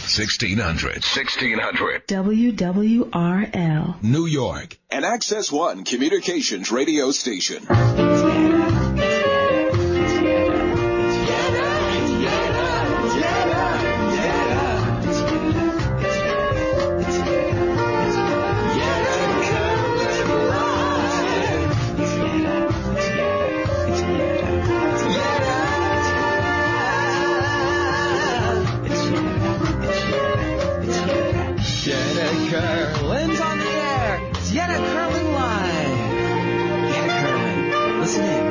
1600. WWRL. New York. An Access One communications radio station. Yetta Kurland's on the air. It's Yetta Kurland live. Yetta Kurland, listen in.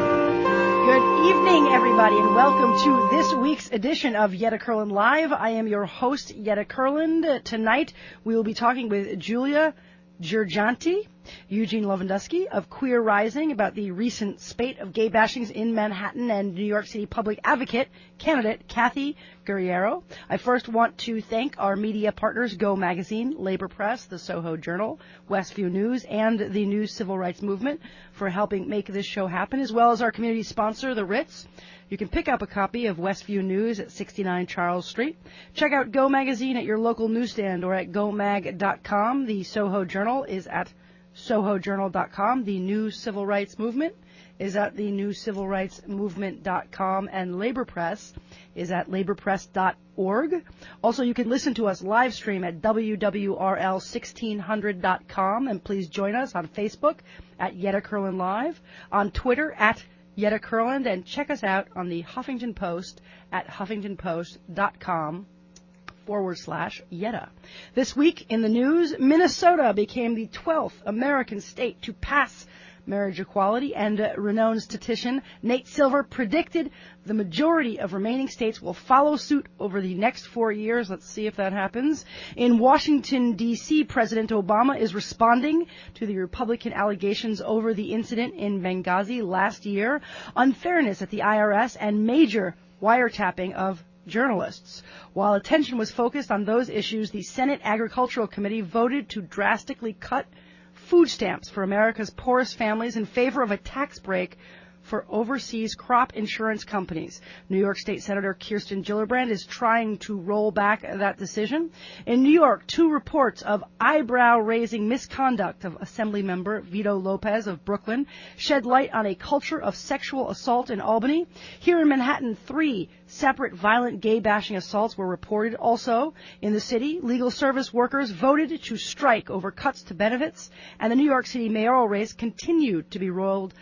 Good evening, everybody, and welcome to this week's edition of Yetta Kurland Live. I am your host, Yetta Kurland. Tonight, we will be talking with Giulia, Girgenti, Eugene Lovendusky of Queer Rising about the recent spate of gay bashings in Manhattan, and New York City public advocate candidate Cathy Guerriero. I first want to thank our media partners, Go Magazine, Labor Press, the Soho Journal, Westview News, and the New Civil Rights Movement for helping make this show happen, as well as our community sponsor, The Ritz. You can pick up a copy of Westview News at 69 Charles Street. Check out Go Magazine at your local newsstand or at gomag.com. The Soho Journal is at sohojournal.com. The New Civil Rights Movement is at the newcivilrightsmovement.com, and Labor Press is at laborpress.org. Also, you can listen to us live stream at wwrl1600.com, and please join us on Facebook at Yetta Kurland Live, on Twitter at Yetta Kurland, and check us out on the Huffington Post at huffingtonpost.com/Yetta. This week in the news, Minnesota became the 12th American state to pass marriage equality, and renowned statistician Nate Silver predicted the majority of remaining states will follow suit over the next 4 years. Let's see if that happens. In Washington, D.C., President Obama is responding to the Republican allegations over the incident in Benghazi last year, unfairness at the IRS, and major wiretapping of journalists. While attention was focused on those issues, the Senate Agricultural Committee voted to drastically cut food stamps for America's poorest families in favor of a tax break for overseas crop insurance companies. New York State Senator Kirsten Gillibrand is trying to roll back that decision. In New York, 2 reports of eyebrow-raising misconduct of Assemblymember Vito Lopez of Brooklyn shed light on a culture of sexual assault in Albany. Here in Manhattan, 3 separate violent gay-bashing assaults were reported. Also, in the city, legal service workers voted to strike over cuts to benefits, and the New York City mayoral race continued to be roiled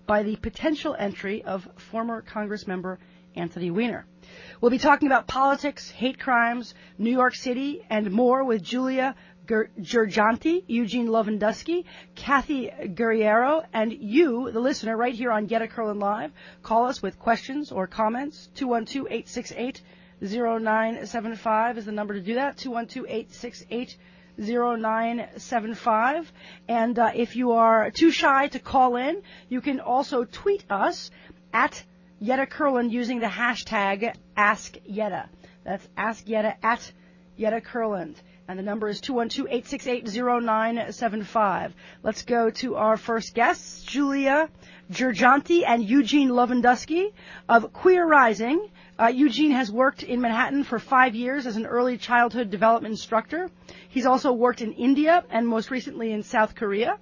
by the potential entry of former Congressmember Anthony Weiner. We'll be talking about politics, hate crimes, New York City, and more with Giulia, Girgenti, Eugene Lovendusky, Cathy Guerriero, and you, the listener, right here on Yetta Kurland Live. Call us with questions or comments. 212-868-0975 is the number to do that. 212-868-0975. And if you are too shy to call in, you can also tweet us at Yetta Kurland using the hashtag AskYetta. That's AskYetta at Yetta Kurland. And the number is 212-868-0975. Let's go to our first guests, Giulia Girgenti and Eugene Lovendusky of Queer Rising. Eugene has worked in Manhattan for 5 years as an early childhood development instructor. He's also worked in India and most recently in South Korea.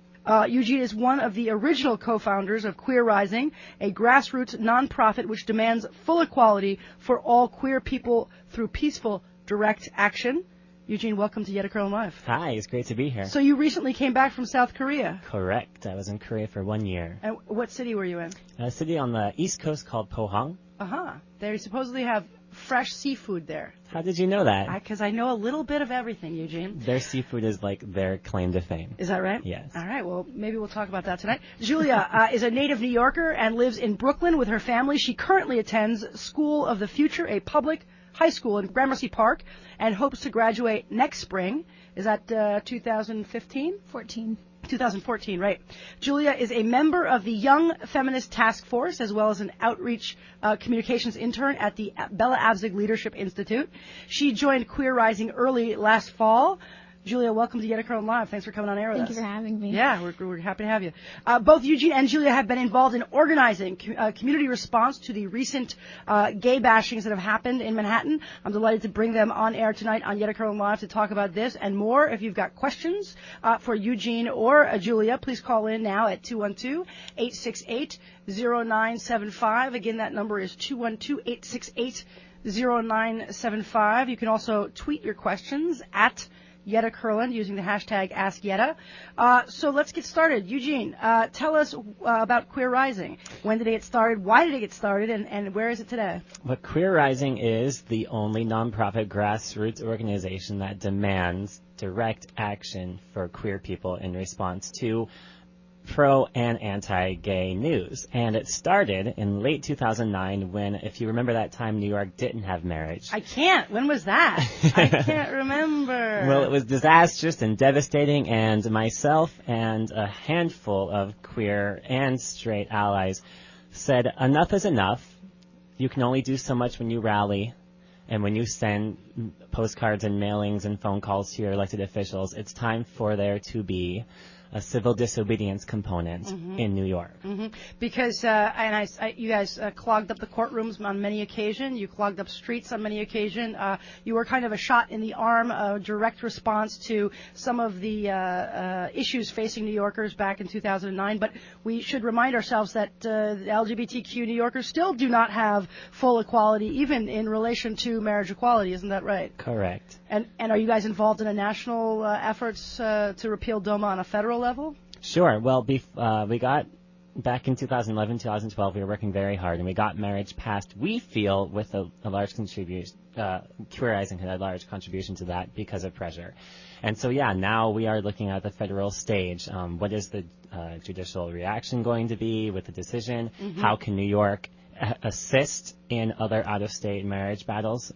Eugene is one of the original co-founders of Queer Rising, a grassroots nonprofit which demands full equality for all queer people through peaceful, direct action. Eugene, welcome to Yetta Kurland Live. Hi, it's great to be here. So you recently came back from South Korea. Correct. I was in Korea for 1 year. And what city were you in? A city on the East Coast called Pohang. Uh-huh. They supposedly have fresh seafood there. How did you know that? Because I know a little bit of everything, Eugene. Their seafood is like their claim to fame. Is that right? Yes. All right. Well, maybe we'll talk about that tonight. Giulia is a native New Yorker and lives in Brooklyn with her family. She currently attends School of the Future, a public high school in Gramercy Park, and hopes to graduate next spring. Is that 2015? 2014, right. Giulia is a member of the Young Feminist Task Force, as well as an outreach communications intern at the Bella Abzug Leadership Institute. She joined Queer Rising early last fall. Julia, welcome to Yetta Kurland Live. Thanks for coming on air with us. Thank you for having me. Yeah, we're happy to have you. Both Eugene and Giulia have been involved in organizing community response to the recent gay bashings that have happened in Manhattan. I'm delighted to bring them on air tonight on Yetta Kurland Live to talk about this and more. If you've got questions for Eugene or Giulia, please call in now at 212-868-0975. Again, that number is 212-868-0975. You can also tweet your questions at Yetta Kurland using the hashtag AskYetta. So let's get started. Eugene, tell us about Queer Rising. When did it get started? Why did it get started? And where is it today? Well, Queer Rising is the only nonprofit grassroots organization that demands direct action for queer people in response to pro and anti-gay news. And it started in late 2009 when, if you remember that time, New York didn't have marriage. I can't. When was that? I can't remember. Well, it was disastrous and devastating, and myself and a handful of queer and straight allies said, enough is enough. You can only do so much when you rally and when you send postcards and mailings and phone calls to your elected officials. It's time for there to be a civil disobedience component in New York. Because, you guys clogged up the courtrooms on many occasions. You clogged up streets on many occasions. You were kind of a shot in the arm, a direct response to some of the issues facing New Yorkers back in 2009. But we should remind ourselves that the LGBTQ New Yorkers still do not have full equality, even in relation to marriage equality. Isn't that right? Correct. And are you guys involved in a national efforts to repeal DOMA on a federal level? Sure. Well, we got back in 2011, 2012, we were working very hard, and we got marriage passed, we feel, with a large contribution, Queer Rising had a large contribution to that because of pressure. And so, yeah, now we are looking at the federal stage. What is the judicial reaction going to be with the decision? How can New York assist in other out-of-state marriage battles?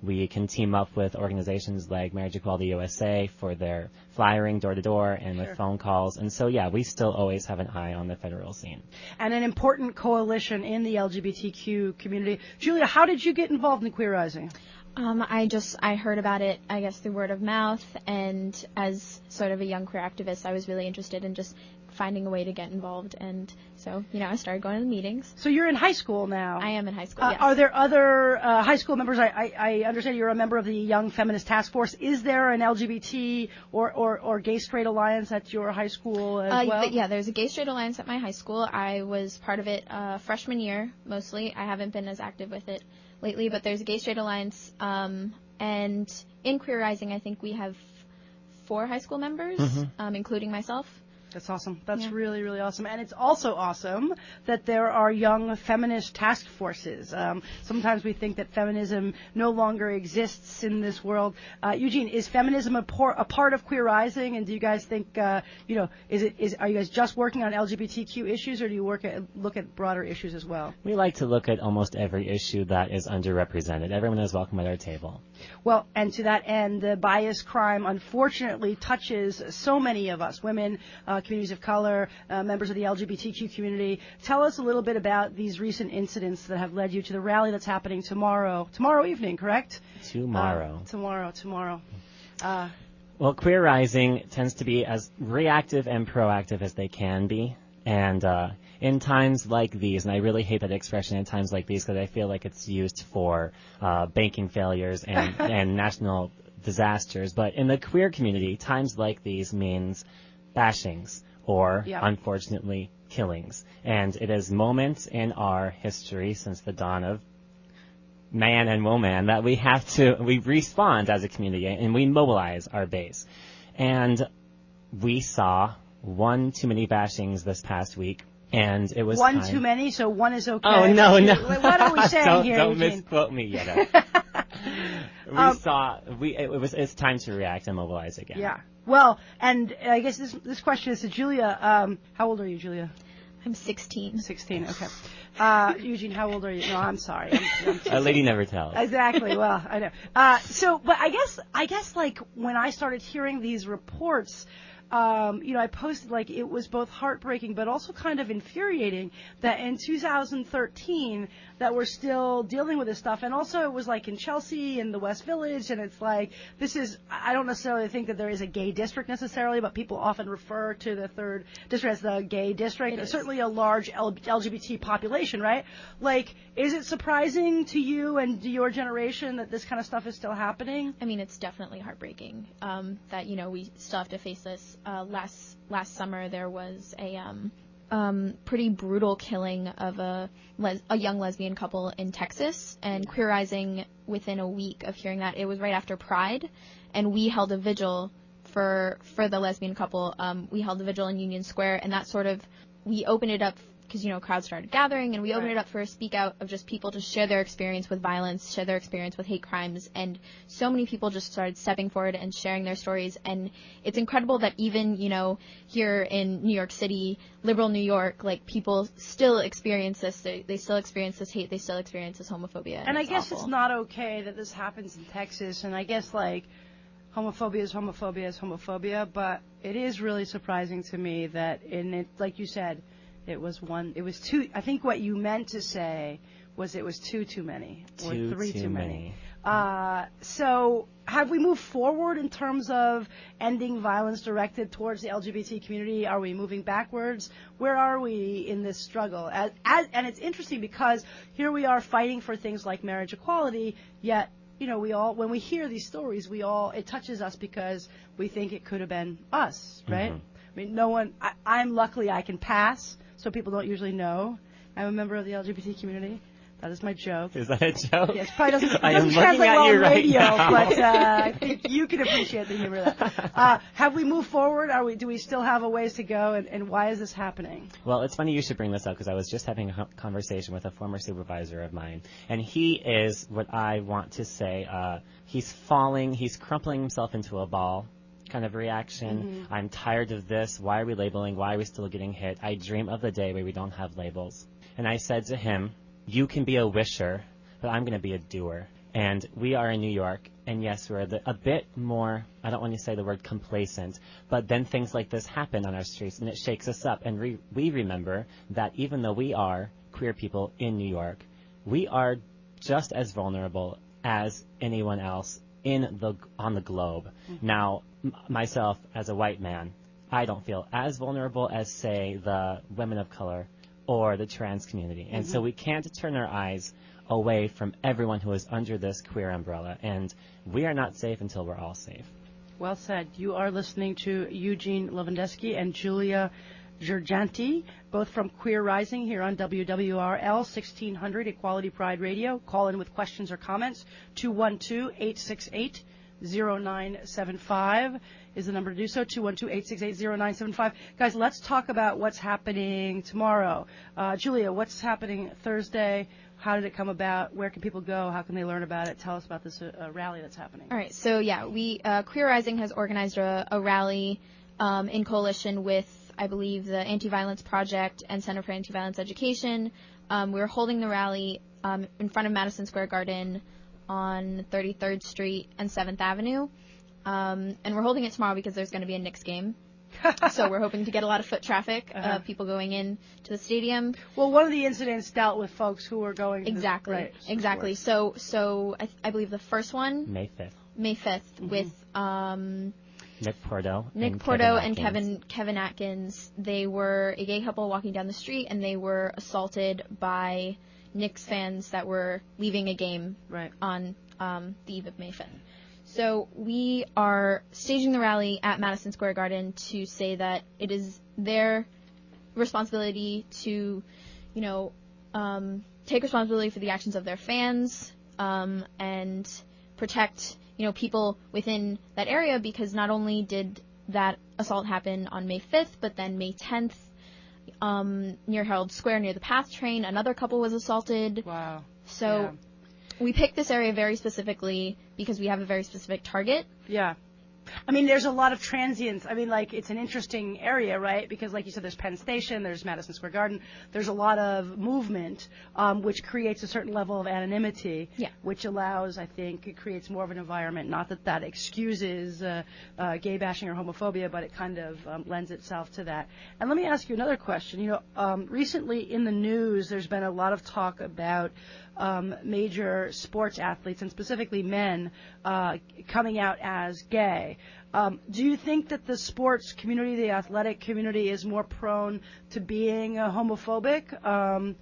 We can team up with organizations like Marriage Equality USA for their flyering door-to-door and with phone calls. And so, yeah, we still always have an eye on the federal scene. And an important coalition in the LGBTQ community. Giulia, how did you get involved in Queer Rising? I heard about it, I guess, through word of mouth, and as sort of a young queer activist, I was really interested in just finding a way to get involved, and so, I started going to the meetings. So you're in high school now? I am in high school, yes. Are there other high school members? I understand you're a member of the Young Feminist Task Force. Is there an LGBT or gay-straight alliance at your high school as well? Yeah, there's a gay-straight alliance at my high school. I was part of it freshman year, mostly. I haven't been as active with it lately, but there's a gay-straight alliance, and in Queer Rising, I think we have 4 high school members, including myself. That's awesome. That's really, really awesome. And it's also awesome that there are young feminist task forces. Sometimes we think that feminism no longer exists in this world. Eugene, is feminism a part of Queer Rising? And do you guys think, are you guys just working on LGBTQ issues, or do you look at broader issues as well? We like to look at almost every issue that is underrepresented. Everyone is welcome at our table. Well, and to that end, the bias crime unfortunately touches so many of us, women, communities of color, members of the LGBTQ community. Tell us a little bit about these recent incidents that have led you to the rally that's happening tomorrow evening, correct? Tomorrow. Tomorrow. Well, Queer Rising tends to be as reactive and proactive as they can be. And in times like these, and I really hate that expression, in times like these, because I feel like it's used for banking failures and national disasters. But in the queer community, times like these means bashings or, unfortunately, killings. And it is moments in our history since the dawn of man and woman that we respond as a community and we mobilize our base. And we saw one too many bashings this past week, and it was one too many, so one is okay. Oh, no. What are we saying here, Don't Eugene? misquote me, Yetta. It's time to react and mobilize again. Yeah. Well, and I guess this question is to Giulia. How old are you, Giulia? I'm 16. 16, okay. Eugene, how old are you? No, I'm sorry. A lady never tells. Exactly. Well, I know. But I guess like when I started hearing these reports, I posted, like, it was both heartbreaking but also kind of infuriating that in 2013 that we're still dealing with this stuff. And also it was, like, in Chelsea in the West Village, and it's like, I don't necessarily think that there is a gay district necessarily, but people often refer to the 3rd district as the gay district. There's certainly a large LGBT population, right? Like, is it surprising to you and to your generation that this kind of stuff is still happening? I mean, it's definitely heartbreaking that, we still have to face this. Last summer there was a pretty brutal killing of a young lesbian couple in Texas, and Queerizing within a week of hearing that. It was right after Pride, and we held a vigil for the lesbian couple. We held a vigil in Union Square, and that sort of, we opened it up because, crowds started gathering, and we opened it up for a speak out of just people to share their experience with violence, share their experience with hate crimes, and so many people just started stepping forward and sharing their stories. And it's incredible that even, here in New York City, liberal New York, like, people still experience this. They still experience this hate. They still experience this homophobia. And I guess awful. It's not okay that this happens in Texas, and I guess, like, homophobia is homophobia, but it is really surprising to me that like you said, it was two. I think what you meant to say was it was too many, or three too many. So have we moved forward in terms of ending violence directed towards the LGBT community? Are we moving backwards? Where are we in this struggle? And it's interesting because here we are fighting for things like marriage equality, yet, when we hear these stories, it touches us because we think it could have been us, right? Mm-hmm. I mean, I'm luckily I can pass, so people don't usually know I'm a member of the LGBT community. That is my joke. Is that a joke? Yes, probably doesn't I am translate looking at well you on right radio, now. but I think you can appreciate the humor of that. Have we moved forward? Do we still have a ways to go, and why is this happening? Well, it's funny you should bring this up because I was just having a conversation with a former supervisor of mine, and he is what I want to say. He's crumpling himself into a ball kind of reaction. I'm tired of this. Why are we labeling? Why are we still getting hit? I dream of the day where we don't have labels. And I said to him, you can be a wisher, but I'm going to be a doer. And we are in New York, and yes, we're a bit more, I don't want to say the word complacent, but then things like this happen on our streets, and it shakes us up. And we remember that even though we are queer people in New York, we are just as vulnerable as anyone else on the globe. Now, myself, as a white man, I don't feel as vulnerable as, say, the women of color or the trans community. And so we can't turn our eyes away from everyone who is under this queer umbrella. And we are not safe until we're all safe. Well said. You are listening to Eugene Lovendusky and Giulia Girgenti, both from Queer Rising here on WWRL 1600 Equality Pride Radio. Call in with questions or comments. 212-868-0975 is the number to do so. 212-868-0975. Guys, let's talk about what's happening tomorrow. Giulia, what's happening Thursday? How did it come about? Where can people go? How can they learn about it? Tell us about this rally that's happening. All right. So, Queer Rising has organized a rally in coalition with, I believe, the Anti-Violence Project and Center for Anti-Violence Education. We're holding the rally in front of Madison Square Garden on 33rd Street and 7th Avenue. And we're holding it tomorrow because there's going to be a Knicks game. So we're hoping to get a lot of foot traffic, people going in to the stadium. Well, one of the incidents dealt with folks who were going Exactly. So I believe the first one, May 5th, with Nick Porto and Kevin Atkins. They were a gay couple walking down the street, and they were assaulted by Knicks fans that were leaving a game on the eve of May 5th. So we are staging the rally at Madison Square Garden to say that it is their responsibility to, take responsibility for the actions of their fans and protect, people within that area, because not only did that assault happen on May 5th, but then May 10th, near Herald Square, near the PATH train, another couple was assaulted. Wow. So... we picked this area very specifically because we have a very specific target. Yeah. I mean, there's a lot of transients. I mean, like, it's an interesting area, right? Because, like you said, there's Penn Station, there's Madison Square Garden. There's a lot of movement, which creates a certain level of anonymity, which allows, I think, it creates more of an environment. Not that that excuses gay bashing or homophobia, but it kind of lends itself to that. And let me ask you another question. You know, recently in the news, there's been a lot of talk about major sports athletes, and specifically men, coming out as gay. Do you think that the sports community, the athletic community, is more prone to being homophobic?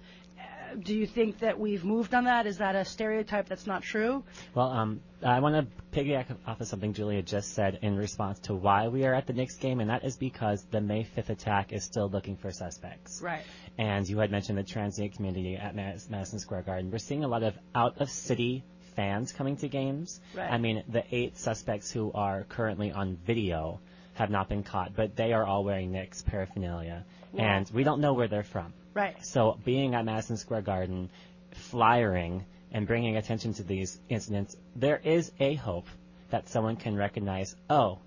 Do you think that we've moved on that? Is that a stereotype that's not true? Well, I want to piggyback off of something Giulia just said in response to why we are at the Knicks game, and that is because the May 5th attack is still looking for suspects. Right. And you had mentioned the transient community at Madison Square Garden. We're seeing a lot of out-of-city fans coming to games. Right. I mean, the 8 suspects who are currently on video have not been caught, but they are all wearing Knicks paraphernalia, and we don't know where they're from. Right. So being at Madison Square Garden, flyering and bringing attention to these incidents, there is a hope that someone can recognize, oh,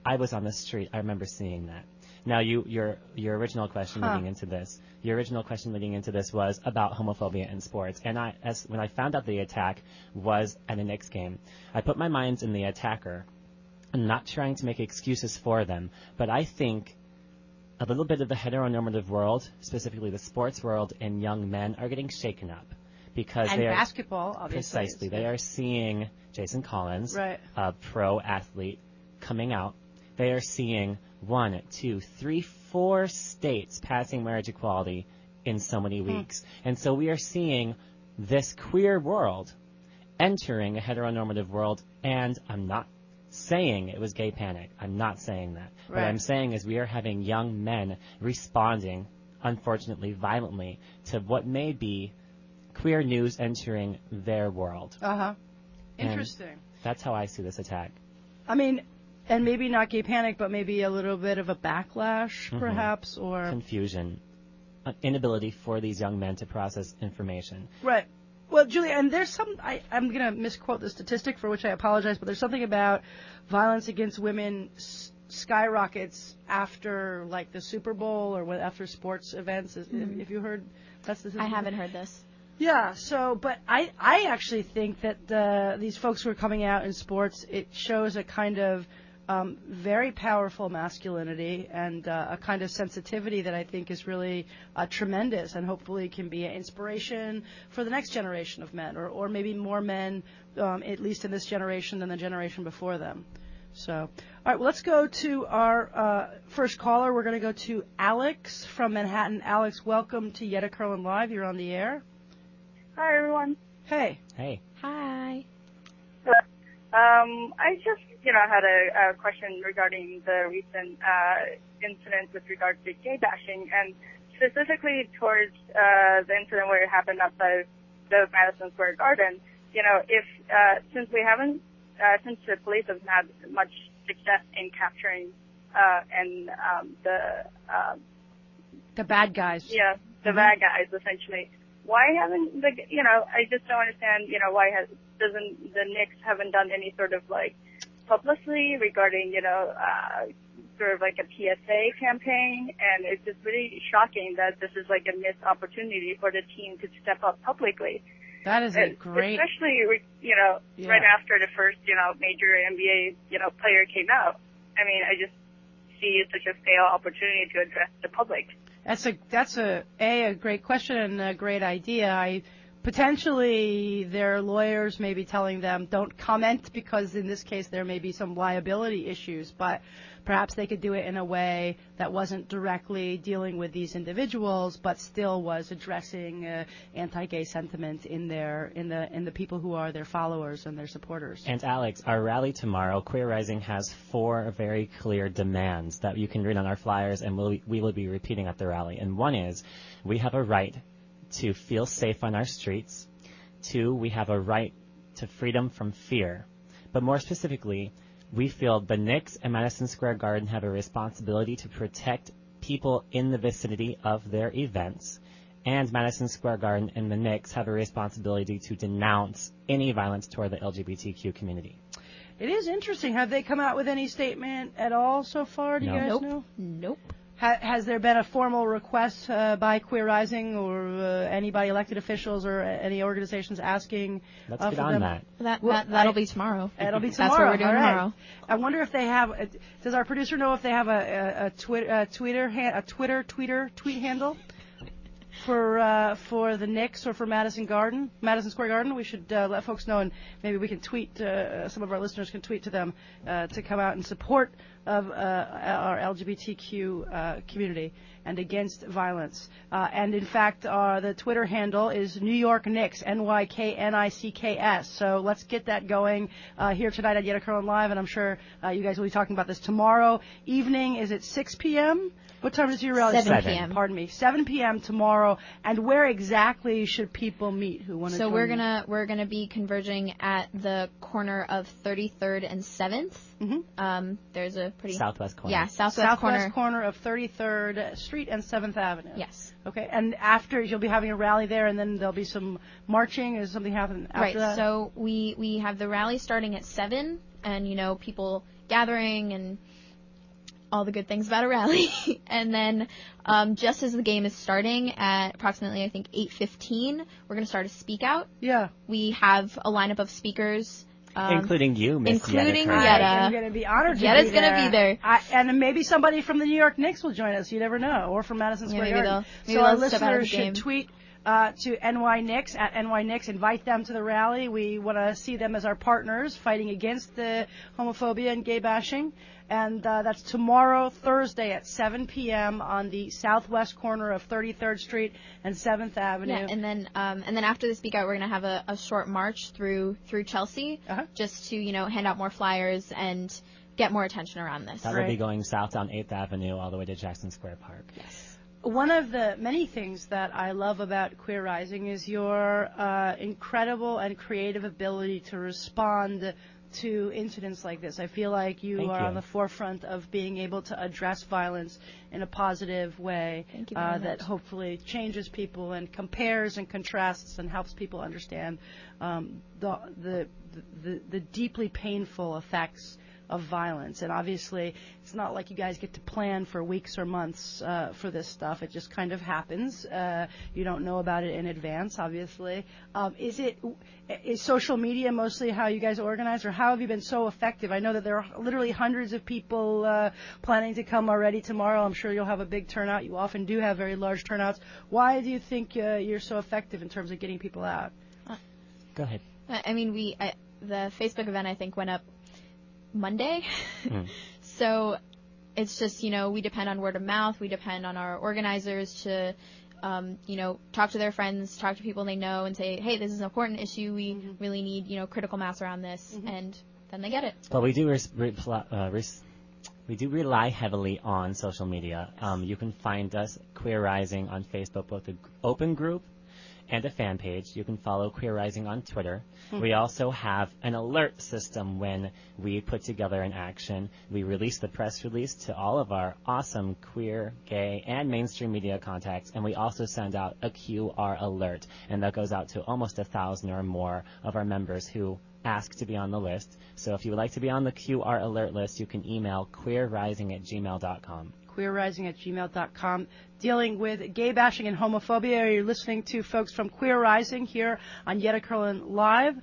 I was on the street. I remember seeing that. Now, your original question leading into this, was about homophobia in sports. And when I found out the attack was at a Knicks game, I put my mind in the attacker. I'm not trying to make excuses for them, but I think a little bit of the heteronormative world, specifically the sports world, and young men are getting shaken up because and they are basketball, obviously. Precisely, they are seeing Jason Collins, right, a pro athlete, coming out. They are seeing 1, 2, 3, 4 states passing marriage equality in so many weeks, and so we are seeing this queer world entering a heteronormative world. And I'm not saying it was gay panic. I'm not saying that. Right. What I'm saying is we are having young men responding, unfortunately, violently to what may be queer news entering their world. Interesting. And that's how I see this attack. I mean, and maybe not gay panic, but maybe a little bit of a backlash, perhaps, or confusion, inability for these young men to process information. Right. Well, Giulia, and there's some, I'm going to misquote the statistic, for which I apologize, but there's something about violence against women skyrockets after, like, the Super Bowl or after sports events. If you heard, that's the statistic. I haven't heard this. Yeah, so, but I actually think that these folks who are coming out in sports, it shows a kind of very powerful masculinity and a kind of sensitivity that I think is really tremendous, and hopefully can be an inspiration for the next generation of men, or maybe more men, at least in this generation than the generation before them. So, all right, well, let's go to our first caller. We're going to go to Alex from Manhattan. Alex, welcome to Yetta Kurland Live. You're on the air. Hi, everyone. Hey. Hey. Hi. I just, had a question regarding the recent incident with regard to gay bashing, and specifically towards the incident where it happened outside the Madison Square Garden. If since the police have had much success in capturing the bad guys. Yeah, the bad guys, essentially. Why haven't I just don't understand, why doesn't the Knicks haven't done any sort of like publicity regarding, sort of like a PSA campaign, and it's just really shocking that this is like a missed opportunity for the team to step up publicly. That is a great, especially, right after the first, major NBA, player came out. I mean, I just see it such a failed opportunity to address the public. That's a great question and a great idea. Potentially their lawyers may be telling them don't comment because in this case there may be some liability issues, but perhaps they could do it in a way that wasn't directly dealing with these individuals, but still was addressing anti-gay sentiment in the people who are their followers and their supporters. And Alex, our rally tomorrow, Queer Rising, has 4 very clear demands that you can read on our flyers, and we will be repeating at the rally. And one is, we have a right to feel safe on our streets. 2, we have a right to freedom from fear. But more specifically, we feel the Knicks and Madison Square Garden have a responsibility to protect people in the vicinity of their events, and Madison Square Garden and the Knicks have a responsibility to denounce any violence toward the LGBTQ community. It is interesting. Have they come out with any statement at all so far? Do you guys know? Nope. Has there been a formal request by Queer Rising or anybody, elected officials or any organizations asking Let's for get on them? That'll be tomorrow. That'll be tomorrow. That's what we're doing All right. tomorrow. I wonder if they have. Does our producer know if they have a tweet handle for the Knicks or for Madison Square Garden? We should let folks know, and maybe we can tweet. Some of our listeners can tweet to them to come out in support of our LGBTQ community and against violence. And in fact, the Twitter handle is New York Knicks, NYKNICKS. So let's get that going here tonight at Yetta Kurland Live, and I'm sure you guys will be talking about this tomorrow evening. Is it 6 p.m.? What time is your rally? 7 p.m. Pardon me. 7 p.m. tomorrow. And where exactly should people meet who want to join? So we're gonna be converging at the corner of 33rd and 7th. Mm-hmm. There's a pretty southwest corner. Yeah, southwest corner of 33rd Street and 7th Avenue. Yes. Okay. And after you'll be having a rally there, and then there'll be some marching. Is something happening after that? Right. So we have the rally starting at 7, and people gathering and all the good things about a rally. And then just as the game is starting at approximately, I think, 8:15, we're going to start a speak out. Yeah. We have a lineup of speakers. Including you, Miss including Yetta. Yetta. I'm going to be honored to Yetta's be there. going to be there. And maybe somebody from the New York Knicks will join us. You never know. Or from Madison Square Garden. Maybe So our they'll step out of listeners the game. should tweet to NY Knicks, at NY Knicks, invite them to the rally. We want to see them as our partners fighting against the homophobia and gay bashing. And that's tomorrow, Thursday at 7 p.m. on the southwest corner of 33rd Street and 7th Avenue. Yeah, and then after the speak out, we're going to have a short march through Chelsea, just to hand out more flyers and get more attention around this. That will be going south down 8th Avenue all the way to Jackson Square Park. Yes. One of the many things that I love about Queer Rising is your incredible and creative ability to respond to incidents like this. I feel like you are on the forefront of being able to address violence in a positive way that hopefully changes people and compares and contrasts and helps people understand the deeply painful effects of violence. And obviously, it's not like you guys get to plan for weeks or months for this stuff. It just kind of happens. You don't know about it in advance, obviously. Is social media mostly how you guys organize, or how have you been so effective? I know that there are literally hundreds of people planning to come already tomorrow. I'm sure you'll have a big turnout. You often do have very large turnouts. Why do you think you're so effective in terms of getting people out? Go ahead. I mean, the Facebook event, I think, went up Monday. So it's just, we depend on word of mouth. We depend on our organizers to, talk to their friends, talk to people they know and say, hey, this is an important issue. We really need, critical mass around this. And then they get it. Well, we do we do rely heavily on social media. You can find us, Queer Rising, on Facebook, both an open group and a fan page. You can follow Queer Rising on Twitter. We also have an alert system when we put together an action. We release the press release to all of our awesome queer, gay, and mainstream media contacts, and we also send out a QR alert, and that goes out to almost 1,000 or more of our members who ask to be on the list. So if you would like to be on the QR alert list, you can email queerrising@gmail.com. queerrising@gmail.com, dealing with gay bashing and homophobia. You're listening to folks from Queer Rising here on Yetta Kurland Live.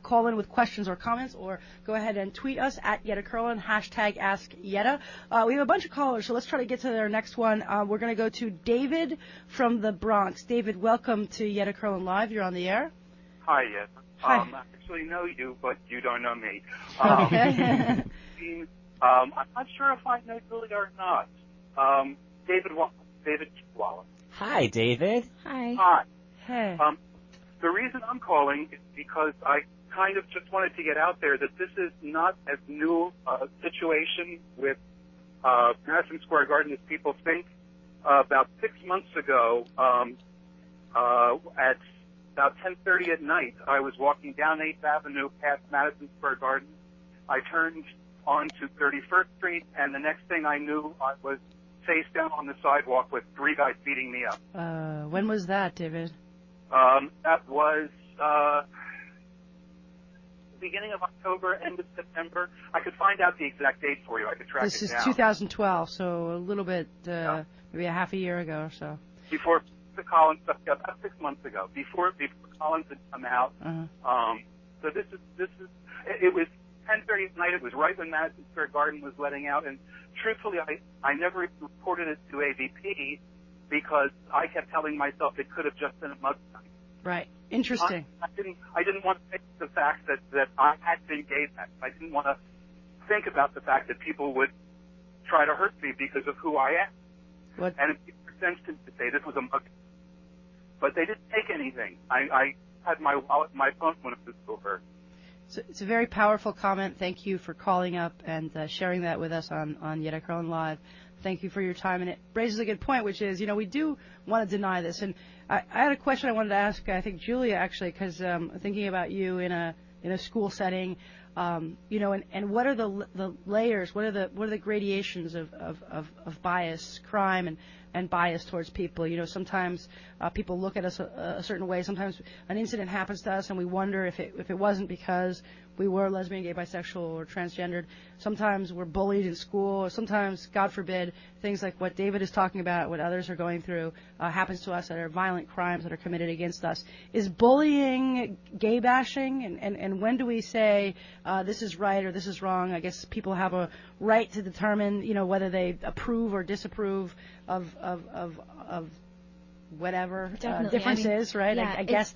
Call in with questions or comments, or go ahead and tweet us at Yetta Kurland, #AskYetta. We have a bunch of callers, so let's try to get to their next one. We're going to go to David from the Bronx. David, welcome to Yetta Kurland Live. You're on the air. Hi, Yetta. Hi. I actually know you, but you don't know me. Okay. I'm not sure if I know Giulia or not. David Wallace. Hi, David. Hi. Hi. Hey. The reason I'm calling is because I kind of just wanted to get out there that this is not as new a situation with Madison Square Garden as people think. About 6 months ago, at about 10:30 at night, I was walking down 8th Avenue past Madison Square Garden. I turned onto 31st Street, and the next thing I knew, I was face down on the sidewalk with 3 guys beating me up. When was that, David? That was beginning of October, end of September? I could find out the exact date for you. I could track it down. This is 2012, so a little bit, maybe a half a year ago or so. Before the Collins stuff, about 6 months ago, before Collins had come out. So it was 10:30 at night. It was right when Madison Square Garden was letting out, and truthfully, I never even reported it to AVP because I kept telling myself it could have just been a mug shot. Right. Interesting. I didn't want to face the fact that I had been gay-bashed. I didn't want to think about the fact that people would try to hurt me because of who I am. What? And it makes sense to say this was a mug. But they didn't take anything. I had my wallet and my phone when it was over. So it's a very powerful comment. Thank you for calling up and sharing that with us on Yetta Kurland Live. Thank you for your time. And it raises a good point, which is, we do want to deny this. And I had a question I wanted to ask, I think, Giulia, actually, because thinking about you in a school setting, and what are the layers, what are the gradations of bias, crime, and bias towards people. Sometimes people look at us a certain way. Sometimes an incident happens to us and we wonder if it wasn't because we were lesbian, gay, bisexual, or transgendered. Sometimes we're bullied in school, or sometimes, God forbid, things like what David is talking about, what others are going through, happens to us that are violent crimes that are committed against us. Is bullying gay bashing? And when do we say this is right or this is wrong? I guess people have a right to determine, whether they approve or disapprove of whatever differences, right? Yeah, I guess,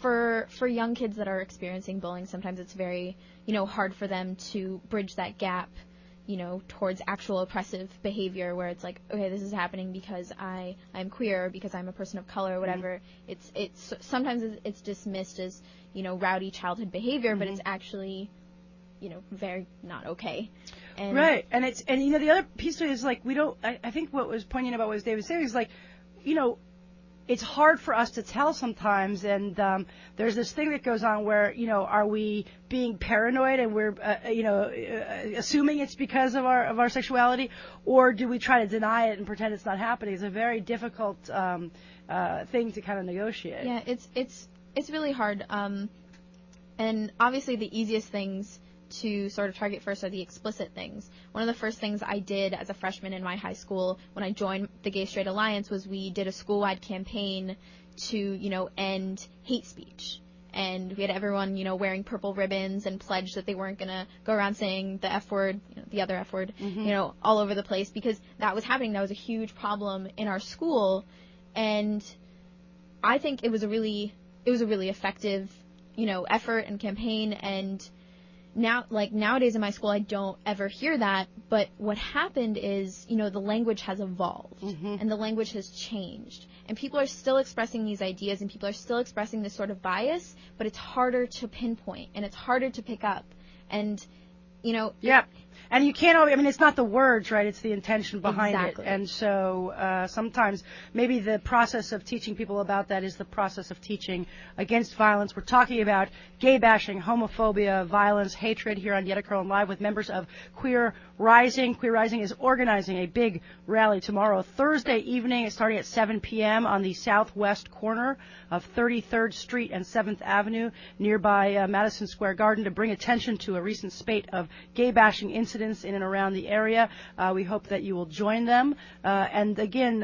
For young kids that are experiencing bullying, sometimes it's very, hard for them to bridge that gap, towards actual oppressive behavior where it's like, okay, this is happening because I'm queer or because I'm a person of color or whatever. It's sometimes it's dismissed as, rowdy childhood behavior, but it's actually, very not okay. And right. And the other piece of it is like, I think what was poignant about what David said is like, it's hard for us to tell sometimes, and there's this thing that goes on where, are we being paranoid and we're, assuming it's because of our sexuality, or do we try to deny it and pretend it's not happening? It's a very difficult thing to kind of negotiate. Yeah, it's really hard. And obviously the easiest things to sort of target first are the explicit things. One of the first things I did as a freshman in my high school when I joined the Gay Straight Alliance was we did a school-wide campaign to, end hate speech. And we had everyone, wearing purple ribbons and pledged that they weren't going to go around saying the F word, the other F word, all over the place, because that was happening. That was a huge problem in our school. And I think it was a really effective, effort and campaign. And now, nowadays in my school, I don't ever hear that, but what happened is, the language has evolved, and the language has changed, and people are still expressing these ideas, and people are still expressing this sort of bias, but it's harder to pinpoint, and it's harder to pick up, and, Yeah. And you can't always, it's not the words, right? It's the intention behind Exactly. it. And so sometimes maybe the process of teaching people about that is the process of teaching against violence. We're talking about gay bashing, homophobia, violence, hatred here on Yetta Kurland Live with members of Queer Rising. Queer Rising is organizing a big rally tomorrow, Thursday evening, starting at 7 p.m. on the southwest corner of 33rd Street and 7th Avenue nearby Madison Square Garden to bring attention to a recent spate of gay bashing incidents in and around the area. We hope that you will join them. And again,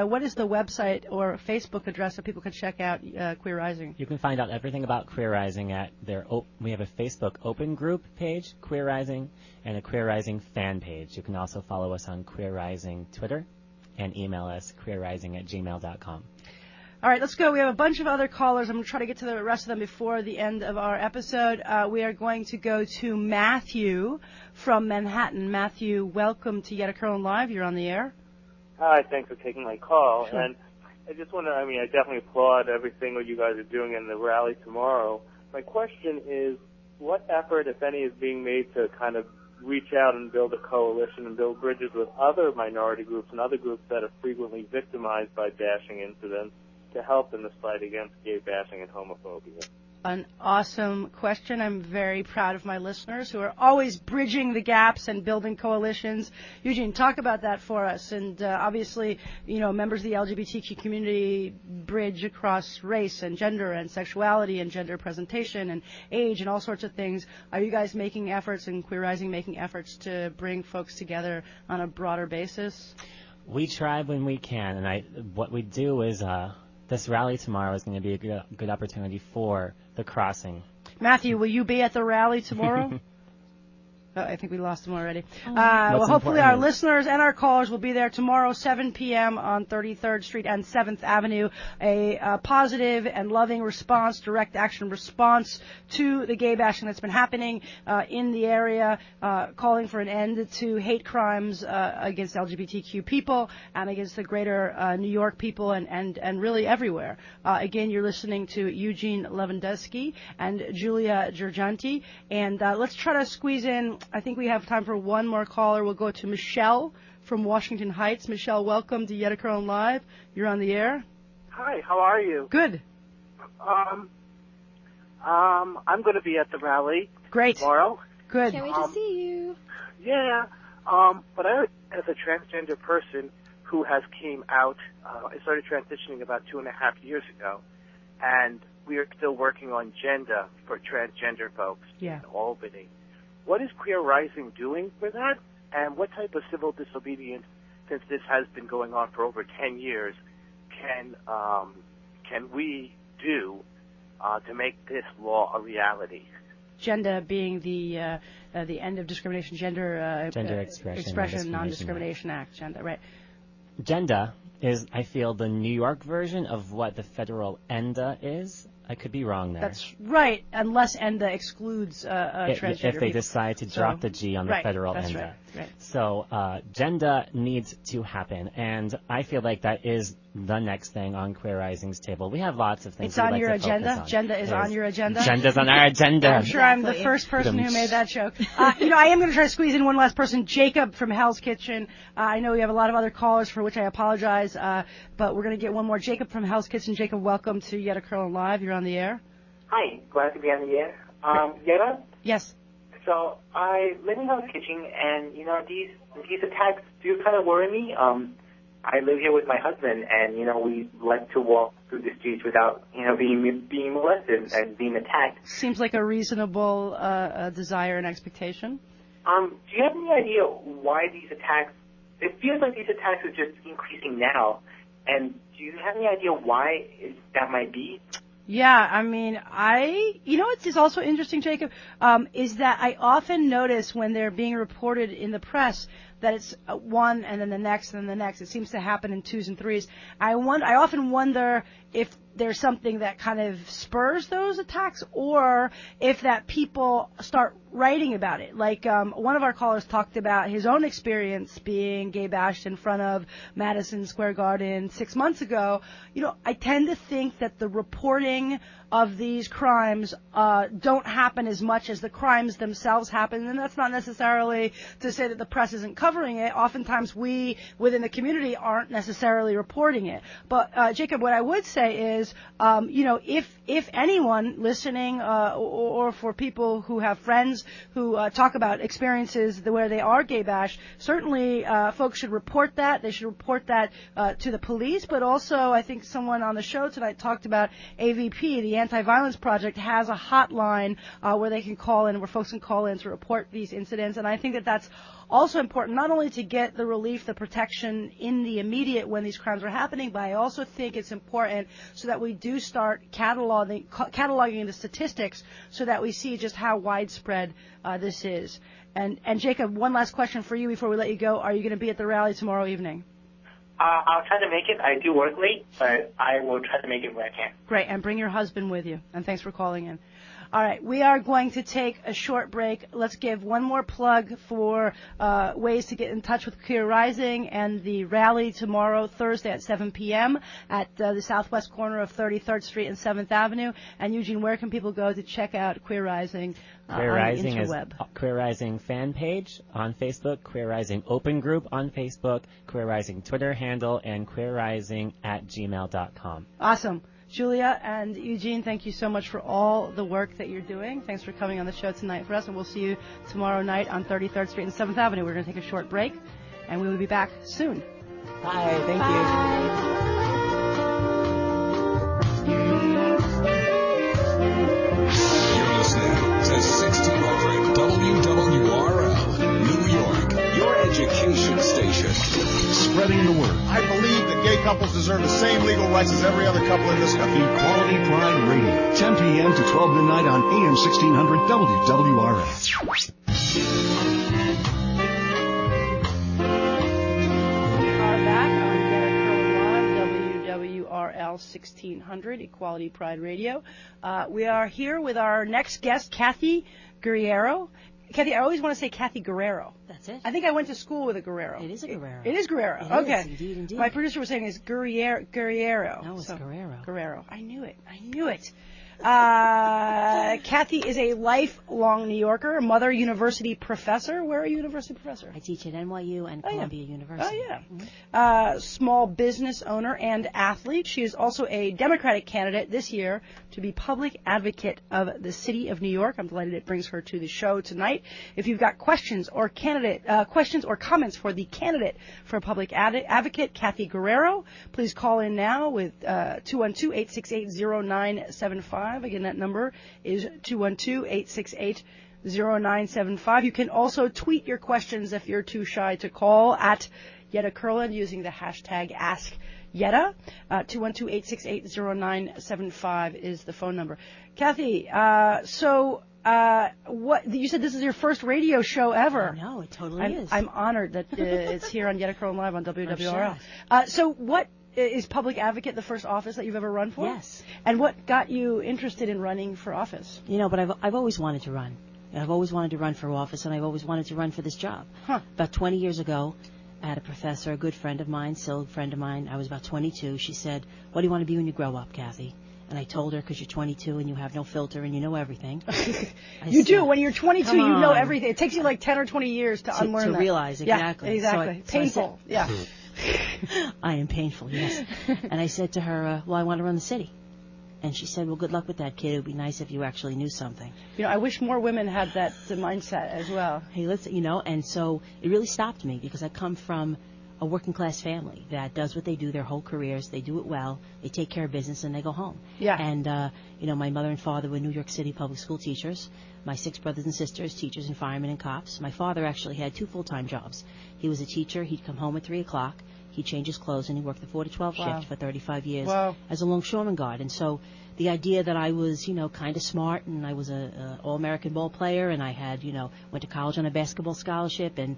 what is the website or Facebook address that people can check out Queer Rising? You can find out everything about Queer Rising at we have a Facebook open group page, Queer Rising, and a Queer Rising fan page. You can also follow us on Queer Rising Twitter and email us queerrising@gmail.com. All right, let's go. We have a bunch of other callers. I'm going to try to get to the rest of them before the end of our episode. We are going to go to Matthew from Manhattan. Matthew, welcome to Yetta Kurland Live. You're on the air. Hi, thanks for taking my call. Sure. And I just want to, I definitely applaud everything what you guys are doing in the rally tomorrow. My question is, what effort, if any, is being made to kind of reach out and build a coalition and build bridges with other minority groups and other groups that are frequently victimized by bashing incidents to help in this fight against gay bashing and homophobia? an awesome question. I'm very proud of my listeners who are always bridging the gaps and building coalitions. Eugene, talk about that for us. And obviously, members of the LGBTQ community bridge across race and gender and sexuality and gender presentation and age and all sorts of things. Are you guys making efforts, and Queer Rising making efforts to bring folks together on a broader basis? We try when we can, and what we do is this rally tomorrow is going to be a good opportunity for the crossing. Matthew, will you be at the rally tomorrow? I think we lost him already. Well, hopefully our listeners and our callers will be there tomorrow, 7 p.m. on 33rd Street and 7th Avenue. A positive and loving response, direct action response to the gay bashing that's been happening in the area, calling for an end to hate crimes against LGBTQ people and against the greater New York people and really everywhere. Again, you're listening to Eugene Lovendusky and Giulia Girgenti. And let's try to squeeze in, I think we have time for one more caller. We'll go to Michelle from Washington Heights. Michelle, welcome to Yetta Kurland Live. You're on the air. Hi, how are you? Good. I'm going to be at the rally tomorrow. Good. Can't wait to see you. Yeah, but as a transgender person who has came out, I started transitioning about 2.5 years ago, and we are still working on gender for transgender folks in Albany. What is Queer Rising doing for that, and what type of civil disobedience, since this has been going on for over 10 years, can we do to make this law a reality? Gender being the end of discrimination, gender expression non-discrimination Act, gender, right? Gender is, I feel, the New York version of what the federal ENDA is. I could be wrong there. That's right, unless ENDA excludes transgender if they people. decide to drop the G on the federal ENDA. Right. So gender needs to happen, and I feel like that is the next thing on Queer Rising's table. We have lots of things. It's on like your to agenda. Focus on. Gender is on your agenda. Gender's on our agenda. I'm sure I'm the first person who made that joke. I am going to try to squeeze in one last person. Jacob from Hell's Kitchen. I know we have a lot of other callers, for which I apologize, but we're going to get one more. Jacob from Hell's Kitchen. Jacob, welcome to Yetta Kurland Live. You're on the air. Hi, glad to be on the air. Yetta? Yes. So I live in Hell's Kitchen, and these attacks do kind of worry me. I live here with my husband, and we like to walk through the streets without being molested and being attacked. Seems like a reasonable desire and expectation. Do you have any idea why these attacks? It feels like these attacks are just increasing now, and do you have any idea why that might be? Yeah, I mean, what is also interesting, Jacob, is that I often notice when they're being reported in the press that it's one and then the next and then the next. It seems to happen in twos and threes. I often wonder if there's something that kind of spurs those attacks, or if that people start writing about it. Like one of our callers talked about his own experience being gay bashed in front of Madison Square Garden 6 months ago. I tend to think that the reporting of these crimes don't happen as much as the crimes themselves happen, and that's not necessarily to say that the press isn't covering it. Oftentimes we within the community aren't necessarily reporting it. But Jacob, what I would say is, if anyone listening or for people who have friends who talk about experiences where they are gay bashed, certainly folks should report that. They should report that to the police, but also I think someone on the show tonight talked about AVP, the Anti-Violence Project, has a hotline where they can call in, where folks can call in to report these incidents, and I think that that's also important, not only to get the relief, the protection in the immediate when these crimes are happening, but I also think it's important so that we do start cataloging the statistics so that we see just how widespread this is. And Jacob, one last question for you before we let you go. Are you going to be at the rally tomorrow evening? I'll try to make it. I do work late, but I will try to make it where I can. Great, and bring your husband with you. And thanks for calling in. All right, we are going to take a short break. Let's give one more plug for ways to get in touch with Queer Rising and the rally tomorrow, Thursday at 7 p.m. at the southwest corner of 33rd Street and 7th Avenue. And Eugene, where can people go to check out Queer Rising on the interweb? Queer Rising fan page on Facebook, Queer Rising open group on Facebook, Queer Rising Twitter handle, and queerrising@gmail.com. Awesome. Giulia and Eugene, thank you so much for all the work that you're doing. Thanks for coming on the show tonight for us, and we'll see you tomorrow night on 33rd Street and 7th Avenue. We're going to take a short break, and we will be back soon. Bye. Thank you. You're listening to 1600 WWRL, New York, your education station. Spreading the word. I believe that gay couples deserve the same legal rights as every other couple in this country. Equality Pride Radio, 10 p.m. to 12 midnight on AM 1600 WWRL. WWRL 1600, Equality Pride Radio. We are here with our next guest, Cathy Guerriero. Cathy, I always want to say Cathy Guerriero. That's it. I think I went to school with a Guerriero. It is a Guerriero. It is Guerriero. It okay. is, indeed. My producer was saying it's Guerriero. No, it's Guerriero. Guerriero. I knew it. Cathy is a lifelong New Yorker, a Mother University professor. Where are you university professor? I teach at NYU and Columbia University. Oh, yeah. Mm-hmm. Small business owner and athlete. She is also a Democratic candidate this year to be public advocate of the city of New York. I'm delighted it brings her to the show tonight. If you've got questions or comments for the candidate for public advocate, Cathy Guerriero, please call in now with 212-868-0975. Again, that number is 212-868-0975. You can also tweet your questions if you're too shy to call at Yetta Kurland using the hashtag AskYetta. 212-868-0975 is the phone number. Cathy, what you said this is your first radio show ever. I know, it totally is. I'm honored that it's here on Yetta Kurland Live on WWRL. So what is public advocate the first office that you've ever run for? Yes. And what got you interested in running for office? But I've always wanted to run. I've always wanted to run for office, and I've always wanted to run for this job. About 20 years ago, I had a professor, a good friend of mine, still a friend of mine. I was about 22. She said, "What do you want to be when you grow up, Cathy?" And I told her, because you're 22 and you have no filter and you know everything. You do. When you're 22, you know everything. It takes you like 10 or 20 years to unlearn that. To realize, exactly. Yeah, exactly. Painful. Yeah. I am painful, yes. And I said to her, well, I want to run the city. And she said, well, good luck with that, kid. It would be nice if you actually knew something. I wish more women had the mindset as well. Hey, listen, and so it really stopped me because I come from a working class family that does what they do their whole careers. They do it well. They take care of business and they go home. Yeah. And, my mother and father were New York City public school teachers. My 6 brothers and sisters, teachers and firemen and cops. My father actually had 2 full-time jobs. He was a teacher. He'd come home at 3 o'clock. He'd change his clothes and he worked the 4 to 12 shift for 35 years as a longshoreman guard. And so the idea that I was, kind of smart and I was a all-American ball player and I had, went to college on a basketball scholarship and,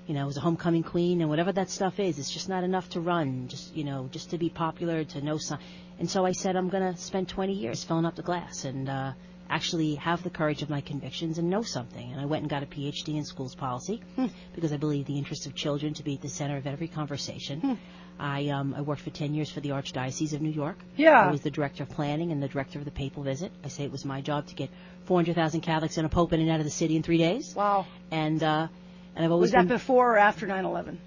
was a homecoming queen and whatever that stuff is, it's just not enough to run, just to be popular, to know some. And so I said, I'm going to spend 20 years filling up the glass and actually have the courage of my convictions and know something. And I went and got a PhD in schools policy because I believe the interests of children to be at the center of every conversation. I worked for 10 years for the Archdiocese of New York. Yeah. I was the director of planning and the director of the papal visit. I say it was my job to get 400,000 Catholics and a pope in and out of the city in 3 days. Wow. And I've always Was that before or after 9/11?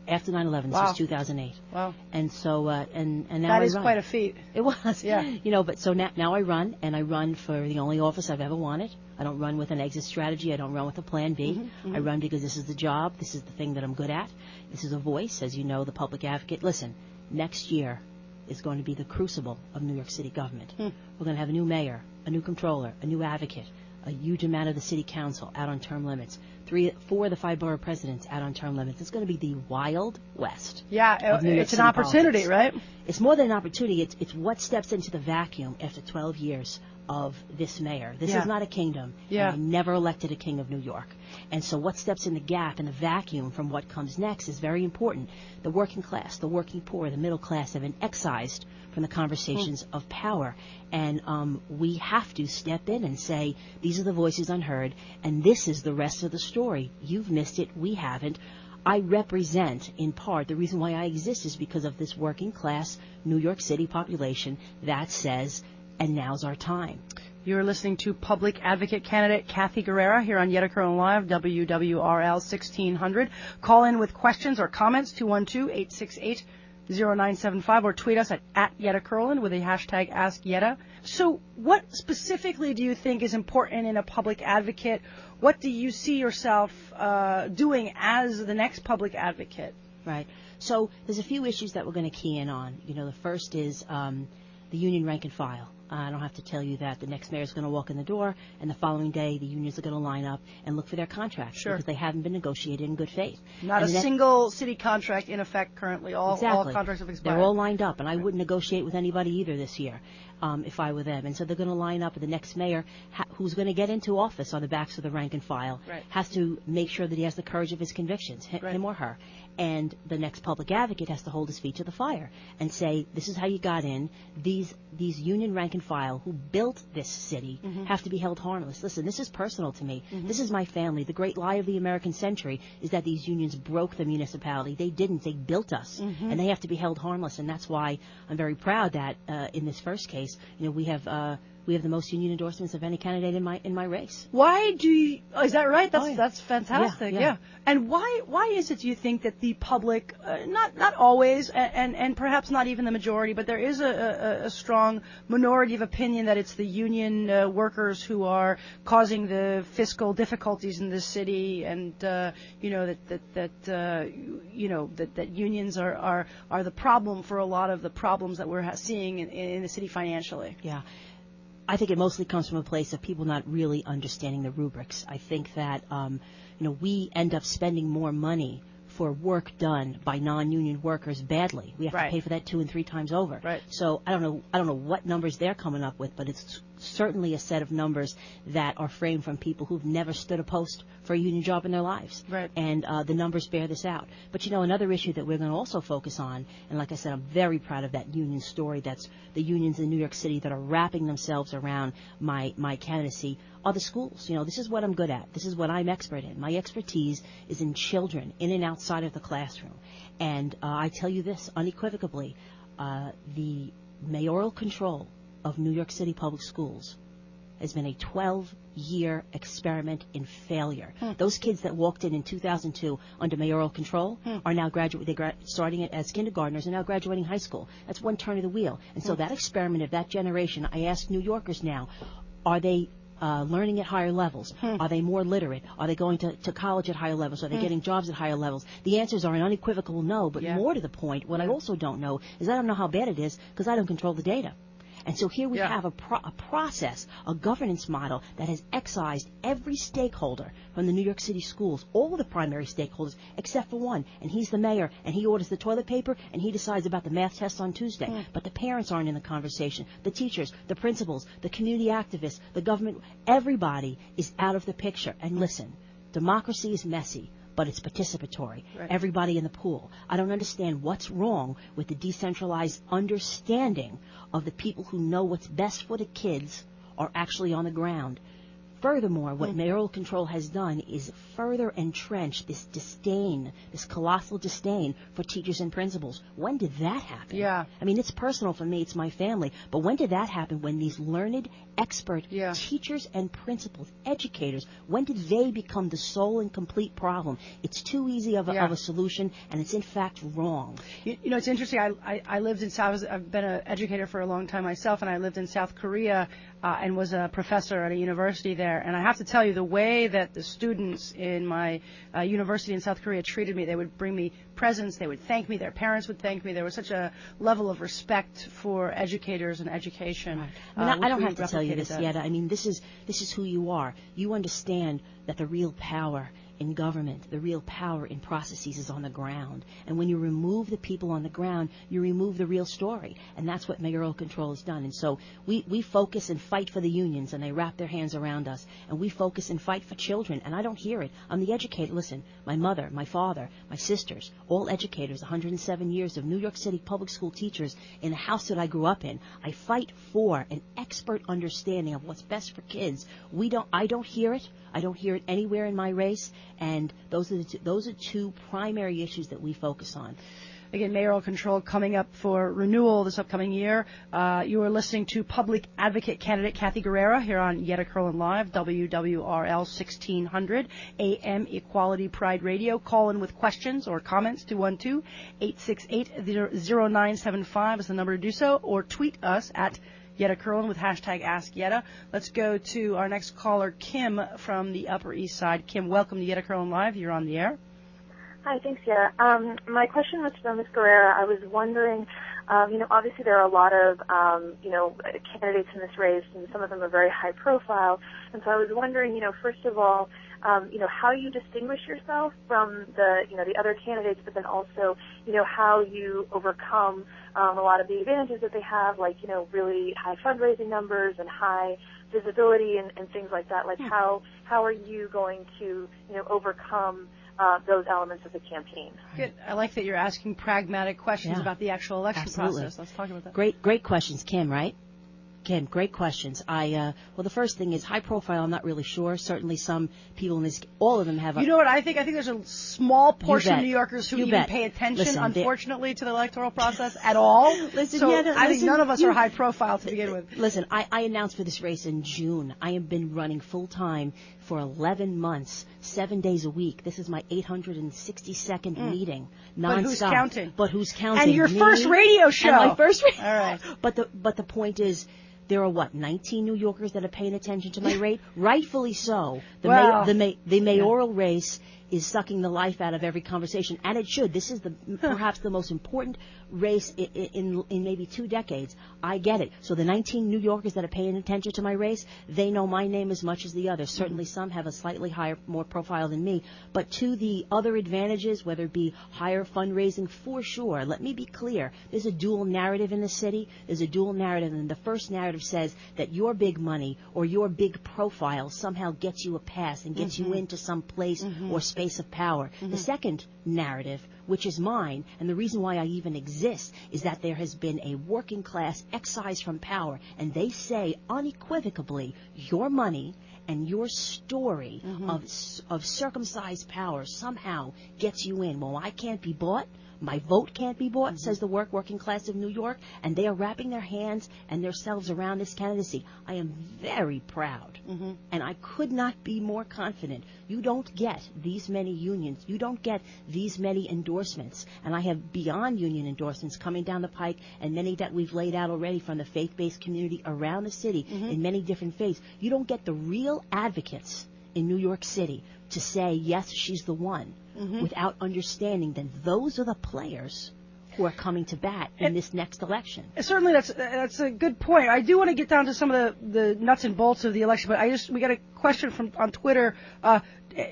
After 9/11, this was 2008. Wow. And so, and now that I is run. quite a feat. It was. Yeah. But so now I run, and I run for the only office I've ever wanted. I don't run with an exit strategy. I don't run with a plan B. I run because this is the job. This is the thing that I'm good at. This is a voice, as you know, the public advocate. Listen, next year is going to be the crucible of New York City government. We're going to have a new mayor, a new controller, a new advocate, a huge amount of the city council out on term limits. 4 of the 5 borough presidents out on term limits. It's going to be the Wild West. Yeah, it's an opportunity, right? It's more than an opportunity. It's what steps into the vacuum after 12 years of this mayor. This is not a kingdom. Yeah. I never elected a king of New York. And so what steps in the gap and the vacuum from what comes next is very important. The working class, the working poor, the middle class have been excised from the conversations of power. And we have to step in and say, these are the voices unheard, and this is the rest of the story. You've missed it. We haven't. I represent, in part, the reason why I exist is because of this working class New York City population that says, and now's our time. You're listening to public advocate candidate Cathy Guerriero here on Yetta Kurland Live, WWRL 1600. Call in with questions or comments, 212-868-0975. 0975, or tweet us at Yetta Kurland with the hashtag AskYetta. So what specifically do you think is important in a public advocate? What do you see yourself doing as the next public advocate? Right. So there's a few issues that we're going to key in on. The first is the union rank and file. I don't have to tell you that the next mayor is going to walk in the door, and the following day the unions are going to line up and look for their contracts because they haven't been negotiated in good faith. Not a single city contract in effect currently. All contracts have expired. They're all lined up, and I wouldn't negotiate with anybody either this year if I were them. And so they're going to line up, and the next mayor who's going to get into office on the backs of the rank and file has to make sure that he has the courage of his convictions, him or her. And the next public advocate has to hold his feet to the fire and say, this is how you got in. These union rank and file who built this city have to be held harmless. Listen, this is personal to me. This is my family. The great lie of the American century is that these unions broke the municipality. They didn't. They built us. And they have to be held harmless. And that's why I'm very proud that in this first case, we have the most union endorsements of any candidate in my race. Why do you? Oh, is that right? That's fantastic. Yeah. And why is it, do you think, that the public, not always, and perhaps not even the majority, but there is a strong minority of opinion that it's the union workers who are causing the fiscal difficulties in this city, and that unions are the problem for a lot of the problems that we're seeing in the city financially. Yeah. I think it mostly comes from a place of people not really understanding the rubrics. I think that, we end up spending more money for work done by non-union workers badly. We have to pay for that 2 and 3 times over. Right. So I don't know what numbers they're coming up with, but it's certainly a set of numbers that are framed from people who've never stood a post for a union job in their lives. Right. And the numbers bear this out. But another issue that we're going to also focus on, and like I said, I'm very proud of that union story. That's the unions in New York City that are wrapping themselves around my candidacy, are the schools. This is what I'm good at. This is what I'm expert in. My expertise is in children, in and outside of the classroom. And I tell you this unequivocally, the mayoral control of New York City public schools has been a 12-year experiment in failure. Those kids that walked in 2002 under mayoral control are now starting it as kindergartners and now graduating high school. That's one turn of the wheel. And so that experiment of that generation, I ask New Yorkers now, are they learning at higher levels? Are they more literate? Are they going to college at higher levels? Are they getting jobs at higher levels? The answers are an unequivocal no, but more to the point, what I also don't know is I don't know how bad it is because I don't control the data. And so here we have a process, a governance model that has excised every stakeholder from the New York City schools, all the primary stakeholders except for one. And he's the mayor, and he orders the toilet paper, and he decides about the math test on Tuesday. But the parents aren't in the conversation. The teachers, the principals, the community activists, the government, everybody is out of the picture. And listen, democracy is messy, but it's participatory. Right. Everybody in the pool. I don't understand what's wrong with the decentralized understanding of the people who know what's best for the kids are actually on the ground. Furthermore, what mayoral control has done is further entrench this disdain, this colossal disdain for teachers and principals. When did that happen? Yeah. I mean, it's personal for me, it's my family, but when did that happen? When these learned, expert teachers and principals, educators, when did they become the sole and complete problem? It's too easy of a solution, and it's in fact wrong. It's interesting. I lived in I've been an educator for a long time myself, and I lived in South Korea and was a professor at a university there. And I have to tell you, the way that the students in my university in South Korea treated me, they would bring me presents, they would thank me, their parents would thank me. There was such a level of respect for educators and education. Right. I don't have to tell you this, Yetta. I mean, this is who you are. You understand that the real power in government, the real power in processes is on the ground. And when you remove the people on the ground, you remove the real story. And that's what mayoral control has done. And so we focus and fight for the unions, and they wrap their hands around us. And we focus and fight for children. And I don't hear it. I'm the educator. Listen, my mother, my father, my sisters, all educators, 107 years of New York City public school teachers in the house that I grew up in. I fight for an expert understanding of what's best for kids. I don't hear it. I don't hear it anywhere in my race. And those are two primary issues that we focus on. again, mayoral control coming up for renewal this upcoming year. You are listening to public advocate candidate Cathy Guerriero here on Yetta Kurland Live, WWRL 1600 AM Equality Pride Radio. Call in with questions or comments to 1-868-0975 is the number to do so, or tweet us at Yetta Kurland with hashtag AskYetta. Let's go to our next caller, Kim from the Upper East Side. Kim, welcome to Yetta Kurland Live. You're on the air. Hi, thanks, Yetta. My question was for Ms. Guerrero. I was wondering, obviously there are a lot of, candidates in this race, and some of them are very high profile. And so I was wondering, first of all, how you distinguish yourself from the other candidates, but then also, how you overcome a lot of the advantages that they have, like, really high fundraising numbers and high visibility and things like that. Like, how are you going to, overcome those elements of the campaign? Good. I like that you're asking pragmatic questions about the actual election process. Let's talk about that. Great questions, Kim, right? Kim, great questions. Well, the first thing is high profile. I'm not really sure. Certainly some people in this, all of them have. You know what I think? I think there's a small portion of New Yorkers who even pay attention, unfortunately, to the electoral process at all. I think none of us are high profile to begin with. Listen, I announced for this race in June. I have been running full time for 11 months, 7 days a week. This is my 862nd meeting, nonstop. But who's counting? But who's counting? And your first radio show. And my first radio. All right. But the point is, there are 19 New Yorkers that are paying attention to my rate? Rightfully so. The mayoral race is sucking the life out of every conversation, and it should. This is perhaps the most important race in maybe 2 decades. I get it. So the 19 New Yorkers that are paying attention to my race, they know my name as much as the others. Certainly some have a slightly higher, more profile than me. But to the other advantages, whether it be higher fundraising, for sure, let me be clear. There's a dual narrative in the city. There's a dual narrative, and the first narrative says that your big money or your big profile somehow gets you a pass and gets you into some place or space of power. The second narrative, which is mine, and the reason why I even exist, is that there has been a working class excised from power, and they say unequivocally, your money and your story of circumcised power somehow gets you in. Well, I can't be bought. My vote can't be bought, says the working class of New York, and they are wrapping their hands and themselves around this candidacy. I am very proud, and I could not be more confident. You don't get these many unions. You don't get these many endorsements, and I have beyond union endorsements coming down the pike, and many that we've laid out already from the faith-based community around the city in many different faiths. You don't get the real advocates in New York City to say, yes, she's the one, without understanding that those are the players who are coming to bat in this next election. Certainly, that's a good point. I do want to get down to some of the nuts and bolts of the election, but we got a question on Twitter.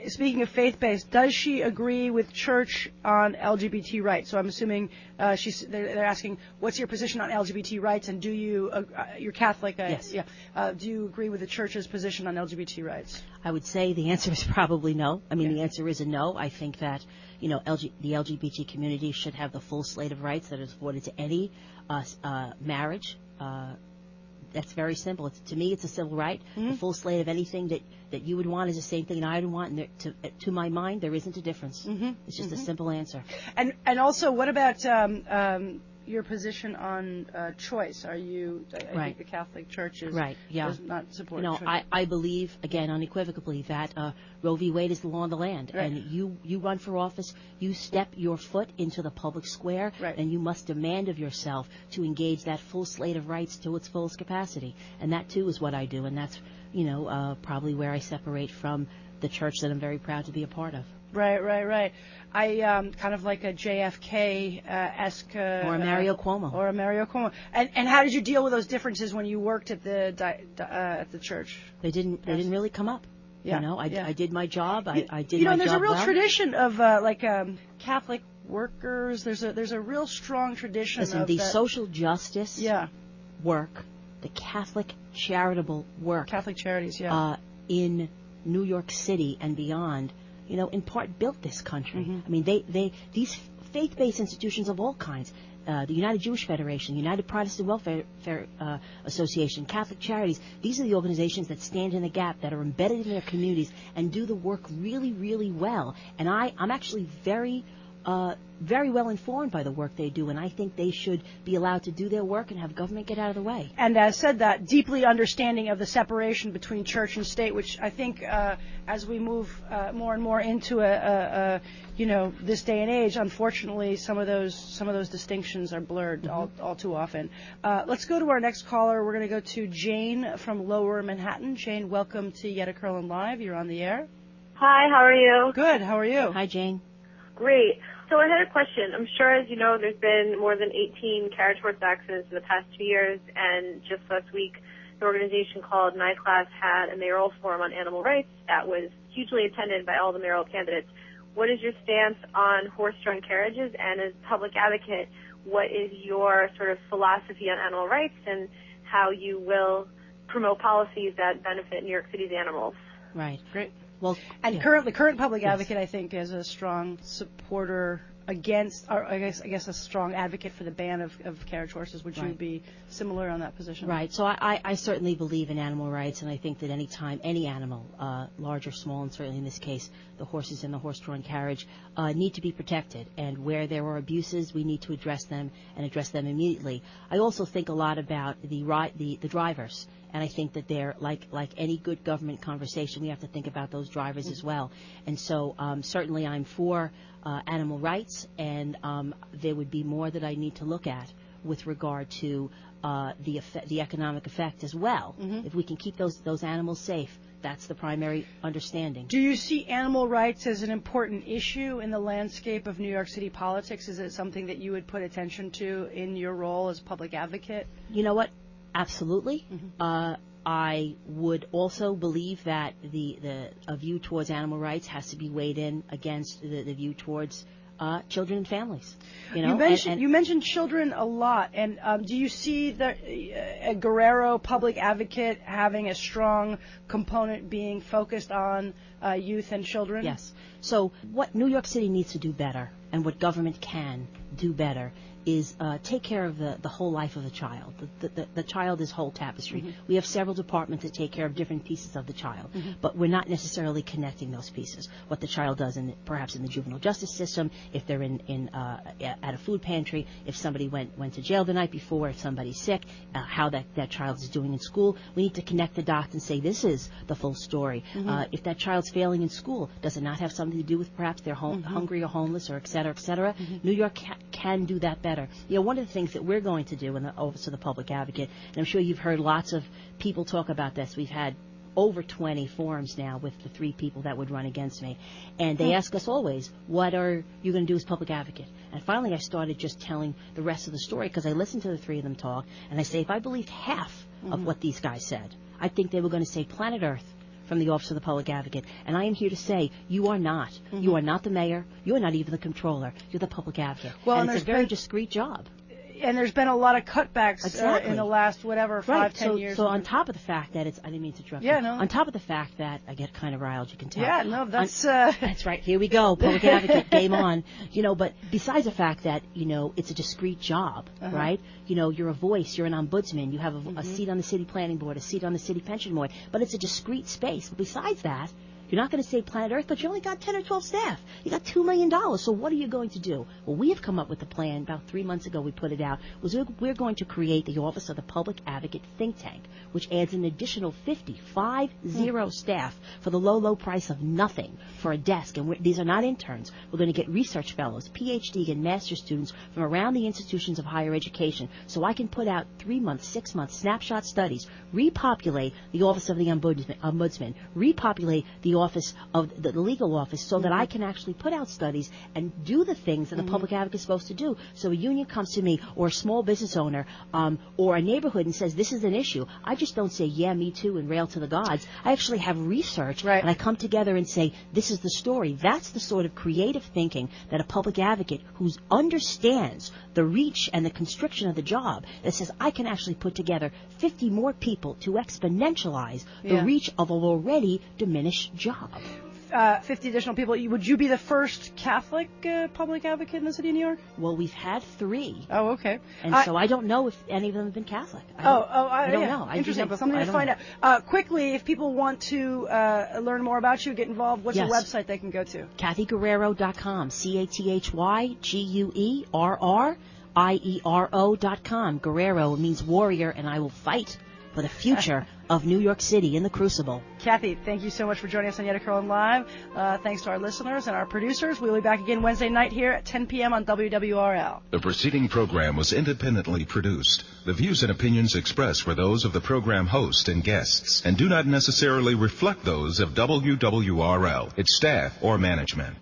Speaking of faith-based, does she agree with church on LGBT rights? So I'm assuming they're asking, what's your position on LGBT rights, and do you you're Catholic? Yes. Yeah. Do you agree with the church's position on LGBT rights? I would say the answer is probably no. I mean, the answer is a no. I think that the LGBT community should have the full slate of rights that is afforded to any marriage. That's very simple. To me, it's a civil right. The full slate of anything that you would want is the same thing I would want. And to my mind, there isn't a difference. It's just a simple answer. And also, what about your position on choice? I think the Catholic Church does not support choice. I believe, again, unequivocally, that Roe v. Wade is the law of the land. Right. And you run for office, you step your foot into the public square, and you must demand of yourself to engage that full slate of rights to its fullest capacity. And that, too, is what I do. And that's, probably where I separate from the church that I'm very proud to be a part of. Right. I kind of like a JFK-esque... or a Mario Cuomo. And how did you deal with those differences when you worked at the church? They didn't really come up. Yeah. I did my job. I did my job there's a real well. tradition of Catholic workers. There's a real strong tradition of the social justice work, the Catholic charitable work. Catholic charities, in New York City and beyond, in part built this country. I mean, these faith-based institutions of all kinds, the United Jewish Federation, United Protestant Welfare Association, Catholic Charities, these are the organizations that stand in the gap, that are embedded in their communities and do the work really, really well. And I'm actually very very well informed by the work they do, and I think they should be allowed to do their work and have government get out of the way. And as said, that deeply understanding of the separation between church and state, which I think as we move more and more into this day and age, unfortunately, some of those distinctions are blurred all too often. Let's go to our next caller. We're going to go to Jane from Lower Manhattan. Jane, welcome to Yetta Kurland Live. You're on the air. Hi, how are you? Good. How are you? Hi, Jane. Great. So I had a question. I'm sure, as you know, there's been more than 18 carriage horse accidents in the past 2 years, and just last week, an organization called NICLAS had a mayoral forum on animal rights that was hugely attended by all the mayoral candidates. What is your stance on horse-drawn carriages, and as public advocate, what is your sort of philosophy on animal rights and how you will promote policies that benefit New York City's animals? Right. Great. Well, and the current public advocate, I think, is a strong supporter against, or I guess a strong advocate for the ban of carriage horses. Would you be similar on that position? Right. So I certainly believe in animal rights, and I think that any time any animal, large or small, and certainly in this case the horses in the horse-drawn carriage, need to be protected. And where there are abuses, we need to address them and address them immediately. I also think a lot about the drivers. And I think that they're like any good government conversation, we have to think about those drivers as well. And so certainly I'm for animal rights, and there would be more that I need to look at with regard to the economic effect as well. If we can keep those animals safe, that's the primary understanding. Do you see animal rights as an important issue in the landscape of New York City politics? Is it something that you would put attention to in your role as public advocate? You know what? Absolutely. I would also believe that a view towards animal rights has to be weighed in against the view towards children and families. You mentioned children a lot, and do you see a Guerriero public advocate having a strong component being focused on youth and children? Yes. So what New York City needs to do better, and what government can do better, is take care of the whole life of the child. The child is whole tapestry. We have several departments that take care of different pieces of the child, but we're not necessarily connecting those pieces. What the child does perhaps in the juvenile justice system, if they're at a food pantry, if somebody went to jail the night before, if somebody's sick, how that child is doing in school. We need to connect the dots and say this is the full story. If that child's failing in school, does it not have something to do with perhaps they're hungry or homeless or et cetera, et cetera? New York can do that better. One of the things that we're going to do in the Office of the Public Advocate, and I'm sure you've heard lots of people talk about this. We've had over 20 forums now with the 3 people that would run against me. And they ask us always, what are you going to do as public advocate? And finally I started just telling the rest of the story, because I listened to the 3 of them talk, and I say, if I believed half of what these guys said, I think they were going to say planet Earth from the Office of the Public Advocate. And I am here to say, you are not. You are not the mayor. You are not even the comptroller. You're the public advocate. Well, and it's a very discreet job. And there's been a lot of cutbacks in the last, 5-10 years. So on top of the fact that I didn't mean to interrupt you. On top of the fact that I get kind of riled, you can tell. Yeah, no, that's... That's right. Here we go. Public advocate, game on. But besides the fact that, it's a discreet job, right? You're a voice. You're an ombudsman. You have a seat on the city planning board, a seat on the city pension board. But it's a discreet space. But besides that, you're not going to save planet Earth, but you only got 10 or 12 staff. You got $2 million. So what are you going to do? Well, we have come up with a plan. About 3 months ago, we put it out. We're going to create the Office of the Public Advocate think tank, which adds an additional 50 staff for the low price of nothing for a desk. And these are not interns. We're going to get research fellows, PhD and master's students from around the institutions of higher education. So I can put out 3-month, 6-month snapshot studies, repopulate the Office of the Ombudsman, repopulate the office of the legal office, so that I can actually put out studies and do the things that a public advocate is supposed to do. So a union comes to me, or a small business owner, or a neighborhood, and says this is an issue. I just don't say, yeah, me too, and rail to the gods. I actually have research, and I come together and say, this is the story. That's the sort of creative thinking that a public advocate who understands the reach and the constriction of the job, that says I can actually put together 50 more people to exponentialize the reach of an already diminished job. 50 additional people. Would you be the first Catholic public advocate in the city of New York? Well, we've had 3. Oh, okay. And so I don't know if any of them have been Catholic. I don't know. Interesting. Something to find out. Quickly, if people want to learn more about you, get involved, what's the website they can go to? CathyGuerriero.com. CathyGuerriero.com. Guerrero means warrior, and I will fight for the future of New York City in the crucible. Cathy, thank you so much for joining us on Yetta Kurland Live. Thanks to our listeners and our producers. We'll be back again Wednesday night here at 10 p.m. on WWRL. The preceding program was independently produced. The views and opinions expressed were those of the program host and guests and do not necessarily reflect those of WWRL, its staff, or management.